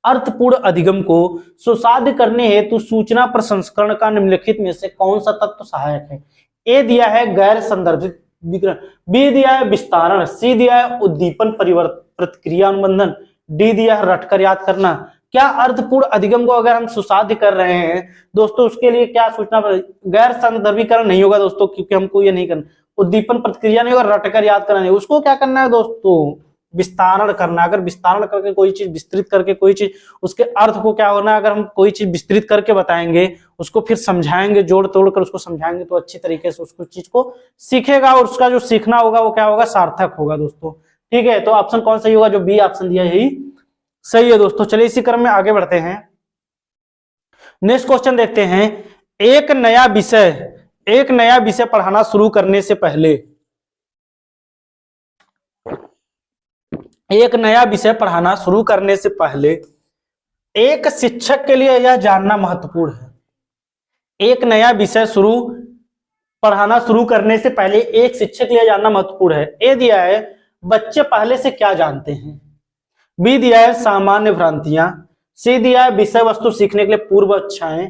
अर्थपूर्ण अधिगम को सुसाध्य करने हेतु सूचना प्रसंस्करण का निम्नलिखित में से कौन सा तत्व सहायक है? ए दिया है गैर संदर्भित विकिरण, बी दिया है विस्तारण, सी दिया है उद्दीपन प्रतिक्रिया अनुबंधन, डी दिया है रटकर याद करना। क्या अर्थपूर्ण अधिगम को अगर हम सुसाध्य कर रहे हैं दोस्तों, उसके लिए क्या सूचना, गैर संदर्भीकरण नहीं होगा दोस्तों, क्योंकि हमको ये नहीं करना, उद्दीपन प्रतिक्रिया नहीं होगा, रटकर याद करना नहीं, उसको क्या करना है दोस्तों, विस्तारण करना। अगर विस्तारण करके कोई चीज, विस्तृत करके कोई चीज, उसके अर्थ को क्या होना है, अगर हम कोई चीज विस्तृत करके बताएंगे, उसको फिर समझाएंगे, जोड़ तोड़ कर उसको समझाएंगे, तो अच्छी तरीके से उसको चीज को सीखेगा और उसका जो सीखना होगा वो क्या होगा, सार्थक होगा दोस्तों। ठीक है, तो ऑप्शन कौन सही होगा, जो बी ऑप्शन दिया यही सही है दोस्तों। चलिए इसी क्रम में आगे बढ़ते हैं। नेक्स्ट क्वेश्चन देखते हैं। एक नया विषय पढ़ाना शुरू करने से पहले, एक नया विषय पढ़ाना शुरू करने से पहले एक शिक्षक के लिए यह जानना महत्वपूर्ण है। एक नया विषय पढ़ाना शुरू करने से पहले एक शिक्षक के लिए जानना महत्वपूर्ण है। ए दिया है बच्चे पहले से क्या जानते हैं, बी दिया है सामान्य भ्रांतियां, सी दिया है विषय वस्तु सीखने के लिए पूर्व इच्छाएं,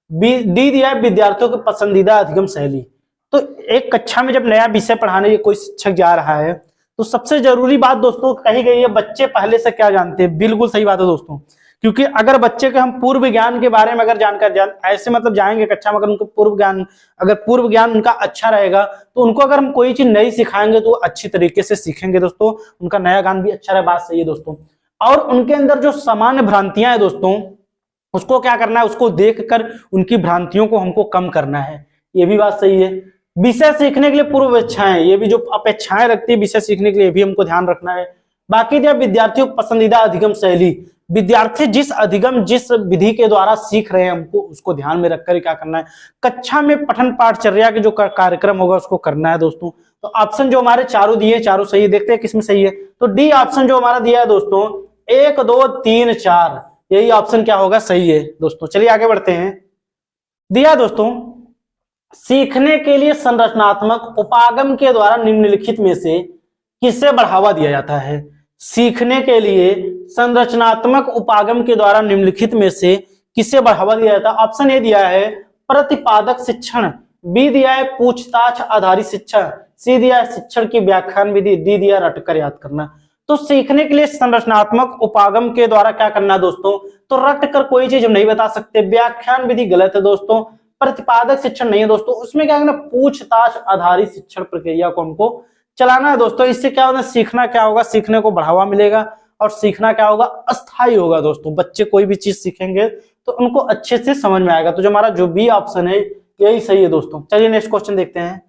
डी दिया है विद्यार्थियों की पसंदीदा अधिगम शैली। तो एक कक्षा में जब नया विषय पढ़ाने के कोई शिक्षक जा रहा है तो सबसे जरूरी बात दोस्तों कही गई है, बच्चे पहले से क्या जानते हैं। बिल्कुल सही बात है दोस्तों, क्योंकि अगर बच्चे के हम पूर्व ज्ञान के बारे में अगर जानकारी ऐसे मतलब जाएंगे कक्षा में, अगर उनको पूर्व ज्ञान उनका अच्छा रहेगा तो उनको अगर हम कोई चीज नई सिखाएंगे तो अच्छी तरीके से सीखेंगे दोस्तों, उनका नया ज्ञान भी अच्छा रहे, बात सही है दोस्तों। और उनके अंदर जो सामान्य भ्रांतियां है दोस्तों, उसको क्या करना है, उसको देखकर उनकी भ्रांतियों को हमको कम करना है, ये भी बात सही है। विषय सीखने के लिए पूर्व इच्छाएं, ये भी जो अपेक्षाएं रखती है विषय सीखने के लिए, भी हमको ध्यान रखना है। बाकी दिया विद्यार्थियों को पसंदीदा अधिगम शैली, विद्यार्थी जिस विधि के द्वारा सीख रहे हैं हमको उसको ध्यान में रखकर क्या करना है, कक्षा में पठन पाठचर्या के जो कार्यक्रम होगा उसको करना है दोस्तों। तो ऑप्शन जो हमारे चारों दिए, चारों सही है, देखते हैं किसमें सही है। तो डी ऑप्शन जो हमारा दिया है दोस्तों 1 2 3 4, यही ऑप्शन क्या होगा, सही है दोस्तों। चलिए आगे बढ़ते हैं। दिया दोस्तों सीखने के लिए संरचनात्मक उपागम के द्वारा निम्नलिखित में से किसे बढ़ावा दिया जाता है। सीखने के लिए संरचनात्मक उपागम के द्वारा निम्नलिखित में से किसे बढ़ावा दिया जाता है। ऑप्शन ए दिया है प्रतिपादक शिक्षण, बी दिया है पूछताछ आधारित शिक्षण, सी दिया है शिक्षण की व्याख्यान विधि, डी दिया रटकर याद करना। तो सीखने के लिए संरचनात्मक उपागम के द्वारा क्या करना है दोस्तों, तो रट कर कोई चीज हम नहीं बता सकते, व्याख्यान विधि गलत है दोस्तों, प्रतिपादक शिक्षण नहीं है दोस्तों, उसमें क्या करना, पूछताछ आधारित शिक्षण प्रक्रिया को हमको चलाना है दोस्तों। इससे क्या होगा, सीखना क्या होगा, सीखने को बढ़ावा मिलेगा और सीखना क्या होगा, अस्थायी होगा दोस्तों। बच्चे कोई भी चीज सीखेंगे तो उनको अच्छे से समझ में आएगा। तो जो हमारा जो बी ऑप्शन है यही सही है दोस्तों। चलिए नेक्स्ट क्वेश्चन देखते हैं।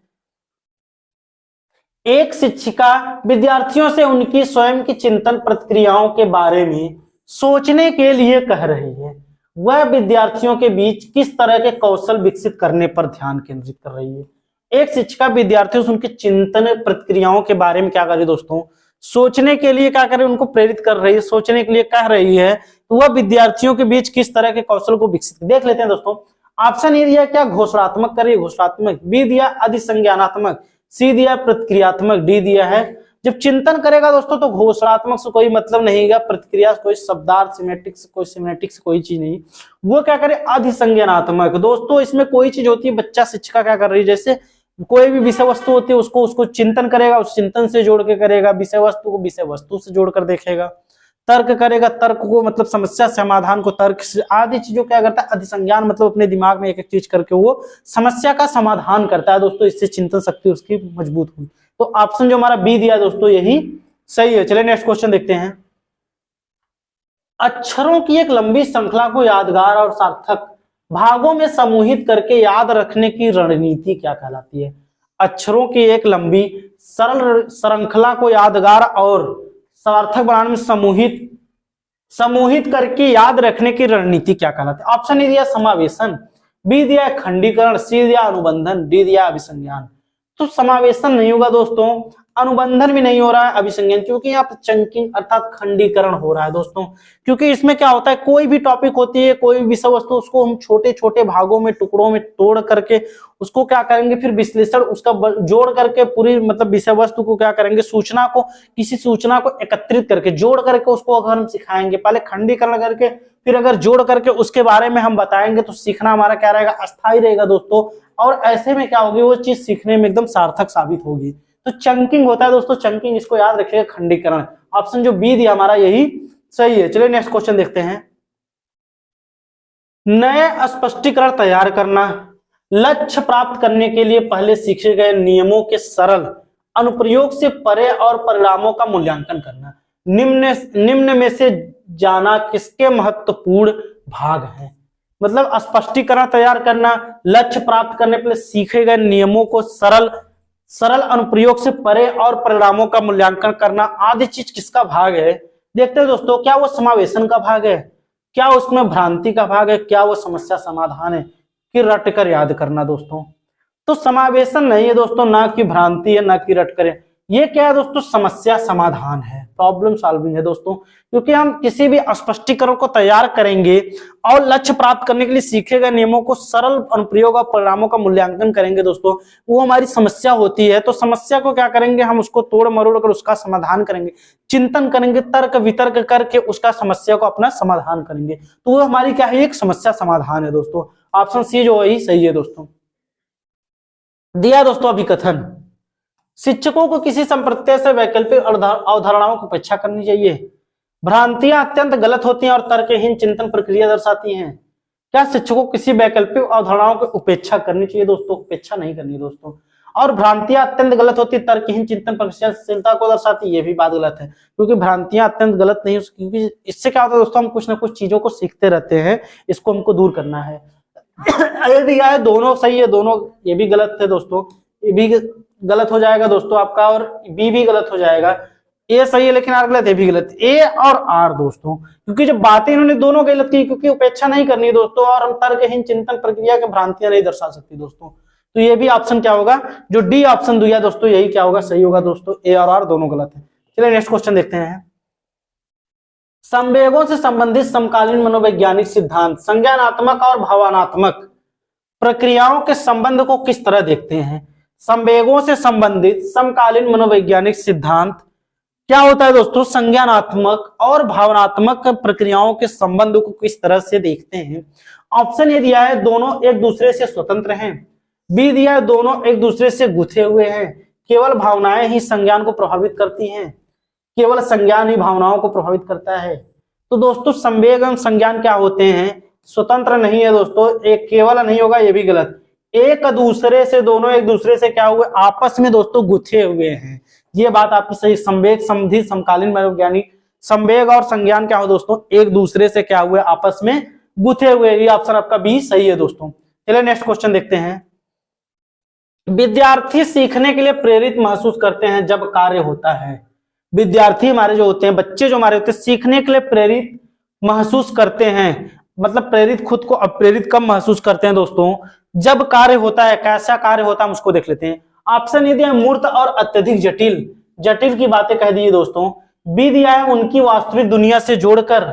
एक शिक्षिका विद्यार्थियों से उनकी स्वयं की चिंतन प्रक्रियाओं के बारे में सोचने के लिए कह रही है, वह विद्यार्थियों के बीच किस तरह के कौशल विकसित करने पर ध्यान केंद्रित कर रही है। एक शिक्षिका विद्यार्थियों से उनकी चिंतन प्रक्रियाओं के बारे में क्या कर रही है दोस्तों, सोचने के लिए क्या कर रही है, उनको प्रेरित कर रही है, सोचने के लिए कह रही है, तो वह विद्यार्थियों के बीच किस तरह के कौशल को विकसित, देख लेते हैं दोस्तों। ऑप्शन ए दिया क्या, घोषणात्मक कर रही है, घोषणात्मक, बी दिया अधिसंज्ञानात्मक, सी दिया प्रतिक्रियात्मक, डी दिया है जब चिंतन करेगा दोस्तों तो घोषणात्मक से कोई मतलब नहीं है, प्रतिक्रिया कोई शब्दार्थ सिमेटिक्स कोई चीज नहीं, वो क्या करे अधिसंज्ञानात्मक। दोस्तों इसमें कोई चीज होती है, बच्चा शिक्षिका क्या कर रही है, जैसे कोई भी विषय वस्तु होती है उसको चिंतन करेगा, उस चिंतन से जोड़ के करेगा, विषय वस्तु को विषय वस्तु से जोड़कर देखेगा, तर्क करेगा, तर्क को मतलब समस्या समाधान को तर्क से, आदि चीजों क्या करता है अधिसंज्ञान, मतलब अपने दिमाग में एक एक चीज करके वो समस्या का समाधान करता है दोस्तों, इससे चिंतन शक्ति उसकी मजबूत हुई। तो ऑप्शन जो हमारा बी दिया दोस्तों यही सही है। चलिए नेक्स्ट क्वेश्चन देखते हैं। अक्षरों की एक लंबी श्रृंखला को यादगार और सार्थक भागों में समूहित करके याद रखने की रणनीति क्या कहलाती है। अक्षरों की एक लंबी सरल श्रृंखला को यादगार और सार्थक बनाने में समूहित करके याद रखने की रणनीति क्या कहलाती है। ऑप्शन ए दिया समावेशन, बी दिया खंडीकरण, सी दिया अनुबंधन, डी दिया अभिसंज्ञान। तो समावेशन नहीं होगा दोस्तों, अनुबंधन भी नहीं हो रहा है, अभिसंज्ञान, क्योंकि यहाँ पर चंकिंग अर्थात खंडीकरण हो रहा है दोस्तों। क्योंकि इसमें क्या होता है, कोई भी टॉपिक होती है, कोई भी विषय वस्तु, उसको हम छोटे छोटे भागों में, टुकड़ों में तोड़ करके उसको क्या करेंगे, फिर विश्लेषण उसका जोड़ करके पूरी मतलब विषय वस्तु को क्या करेंगे, सूचना को, किसी सूचना को एकत्रित करके जोड़ करके उसको अगर हम सिखाएंगे, पहले खंडीकरण करके फिर अगर जोड़ करके उसके बारे में हम बताएंगे, तो सीखना हमारा क्या रहेगा, अस्थायी रहेगा दोस्तों। और ऐसे में क्या होगी, वो चीज सीखने में एकदम सार्थक साबित होगी। तो चंकिंग होता है दोस्तों, चंकिंग, इसको याद रखिएगा, खंडीकरण। ऑप्शन जो बी दिया हमारा यही सही है। चलिए नेक्स्ट क्वेश्चन देखते हैं। नए स्पष्टीकरण तैयार करना, लक्ष्य प्राप्त करने के लिए पहले सीखे गए नियमों के सरल अनुप्रयोग से परे और परिणामों का मूल्यांकन करना। निम्न में से जाना किसके महत्वपूर्ण भाग हैं। मतलब स्पष्टीकरण तैयार करना, लक्ष्य प्राप्त करने के लिए सीखे गए नियमों को सरल अनुप्रयोग से परे और परिणामों का मूल्यांकन करना आदि चीज किसका भाग है। देखते हैं दोस्तों, क्या वो समावेशन का भाग है, क्या उसमें भ्रांति का भाग है, क्या वो समस्या समाधान है, कि रट कर याद करना दोस्तों। तो समावेशन नहीं है दोस्तों, ना कि भ्रांति है, ना कि रट कर। ये क्या है दोस्तों, समस्या समाधान है, प्रॉब्लम सॉल्विंग है दोस्तों। क्योंकि हम किसी भी स्पष्टीकरण को तैयार करेंगे और लक्ष्य प्राप्त करने के लिए सीखे गए नियमों को सरल अनुप्रयोग और परिणामों का मूल्यांकन करेंगे दोस्तों, वो हमारी समस्या होती है। तो समस्या को क्या करेंगे, हम उसको तोड़ मरोड़ कर उसका समाधान करेंगे, चिंतन करेंगे, तर्क वितर्क करके उसका समस्या को अपना समाधान करेंगे। तो वो हमारी क्या है, एक समस्या समाधान है दोस्तों। ऑप्शन सी जो वही सही है दोस्तों। दिया दोस्तों अभिकथन, शिक्षकों को किसी संप्रत्यय से वैकल्पिक अवधारणाओं की उपेक्षा करनी चाहिए। भ्रांतियां अत्यंत गलत होती हैं और तर्कहीन चिंतन प्रक्रिया दर्शाती हैं। क्या शिक्षकों को किसी वैकल्पिक अवधारणाओं की उपेक्षा करनी चाहिए दोस्तों, उपेक्षा नहीं करनी दोस्तों। और भ्रांतियां अत्यंत गलत होती है, तर्कहीन चिंतन प्रक्रियाशीलता को दर्शाती है, ये भी बात गलत है। क्योंकि भ्रांतियां अत्यंत गलत नहीं, क्योंकि इससे क्या होता है दोस्तों, हम कुछ ना कुछ चीजों को सीखते रहते हैं, इसको हमको दूर करना है। अरे दिया है दोनों सही है, दोनों ये भी गलत है दोस्तों, ये भी गलत हो जाएगा दोस्तों आपका, और बी भी गलत हो जाएगा। ए सही है लेकिन आर गलत, ए भी गलत, ए और आर दोस्तों। क्योंकि जब बातें इन्होंने दोनों गलत की, क्योंकि उपेक्षा नहीं करनी दोस्तों, और हम तर्कहीन चिंतन प्रक्रिया के भ्रांतियां नहीं दर्शा सकती दोस्तों। तो ये भी ऑप्शन क्या होगा, जो डी ऑप्शन दिया दोस्तों, यही क्या होगा, सही होगा दोस्तों। ए और आर दोनों गलत है। चलिए नेक्स्ट क्वेश्चन देखते हैं। संवेगों से संबंधित समकालीन मनोवैज्ञानिक सिद्धांत संज्ञानात्मक और भावनात्मक प्रक्रियाओं के संबंध को किस तरह देखते हैं। संवेगों से संबंधित समकालीन मनोवैज्ञानिक सिद्धांत क्या होता है दोस्तों, संज्ञानात्मक और भावनात्मक प्रक्रियाओं के संबंध को किस तरह से देखते हैं। ऑप्शन ए दिया है दोनों एक दूसरे से स्वतंत्र हैं, बी दिया है दोनों एक दूसरे से गुथे हुए हैं, केवल भावनाएं ही संज्ञान को प्रभावित करती हैं, केवल संज्ञान ही भावनाओं को प्रभावित करता है। तो दोस्तों संवेग एवं संज्ञान क्या होते हैं, स्वतंत्र नहीं है दोस्तों, एक केवल नहीं होगा, ये भी गलत। एक दूसरे से, दोनों एक दूसरे से क्या हुए, आपस में दोस्तों गुथे हुए हैं, ये बात आपकी सही। संवेग संबंधी समकालीन मनोवैज्ञानिक, संवेग और संज्ञान क्या हो दोस्तों, एक दूसरे से क्या हुए, आपस में गुथे हुए। ये ऑप्शन आपका बी सही है दोस्तों। चलिए नेक्स्ट क्वेश्चन देखते हैं। विद्यार्थी सीखने के लिए प्रेरित महसूस करते हैं जब कार्य होता है। विद्यार्थी हमारे जो होते हैं, बच्चे जो हमारे होते हैं, सीखने के लिए प्रेरित महसूस करते हैं, मतलब प्रेरित, खुद को अप्रेरित कब महसूस करते हैं दोस्तों, जब कार्य होता है। कैसा कार्य होता है हम उसको देख लेते हैं। ऑप्शन ए दिया है मूर्त और अत्यधिक जटिल, जटिल की बातें कह दी दोस्तों। बी दिया है उनकी वास्तविक दुनिया से जोड़कर,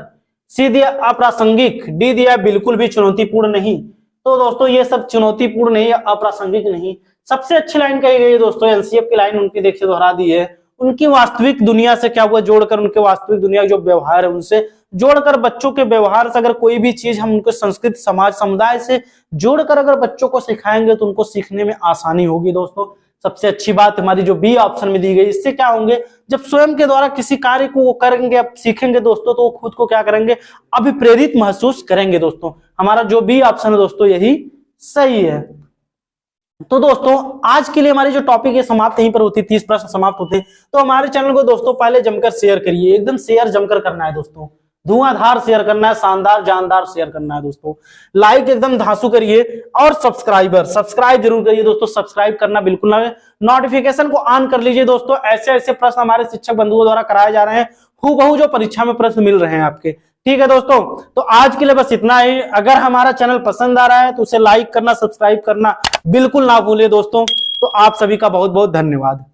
सी दिया अप्रासंगिक, डी दिया बिल्कुल भी चुनौतीपूर्ण नहीं। तो दोस्तों ये सब चुनौतीपूर्ण नहीं, अप्रासंगिक नहीं। सबसे अच्छी लाइन कही गई है दोस्तों, एलसीएफ की लाइन उनकी देखिए दोहरा दी है, उनकी वास्तविक दुनिया से क्या हुआ, जोड़कर, उनके वास्तविक दुनिया जो व्यवहार है उनसे जोड़कर। बच्चों के व्यवहार से अगर कोई भी चीज हम उनको संस्कृति, समाज, समुदाय से जोड़कर अगर बच्चों को सिखाएंगे तो उनको सीखने में आसानी होगी दोस्तों। सबसे अच्छी बात हमारी जो बी ऑप्शन में दी गई, इससे क्या होंगे, जब स्वयं के द्वारा किसी कार्य को वो करेंगे, अब सीखेंगे दोस्तों, तो वो खुद को क्या करेंगे, अभिप्रेरित महसूस करेंगे दोस्तों। हमारा जो बी ऑप्शन है दोस्तों यही सही है। तो दोस्तों आज के लिए हमारी जो टॉपिक है समाप्त यहीं पर होती, 30 प्रश्न समाप्त होते हैं। तो हमारे चैनल को दोस्तों पहले जमकर शेयर करिए, एकदम शेयर जमकर करना है दोस्तों, धुआंधार शेयर करना है, शानदार जानदार शेयर करना है दोस्तों। लाइक एकदम धांसू करिए और सब्सक्राइब जरूर करिए दोस्तों, सब्सक्राइब करना बिल्कुल ना, नोटिफिकेशन को ऑन कर लीजिए दोस्तों। ऐसे ऐसे प्रश्न हमारे शिक्षक बंधुओं द्वारा कराए जा रहे हैं, हूबहू जो परीक्षा में प्रश्न मिल रहे हैं आपके। ठीक है दोस्तों, तो आज के लिए बस इतना ही। अगर हमारा चैनल पसंद आ रहा है तो उसे लाइक करना, सब्सक्राइब करना बिल्कुल ना भूले दोस्तों। तो आप सभी का बहुत बहुत धन्यवाद।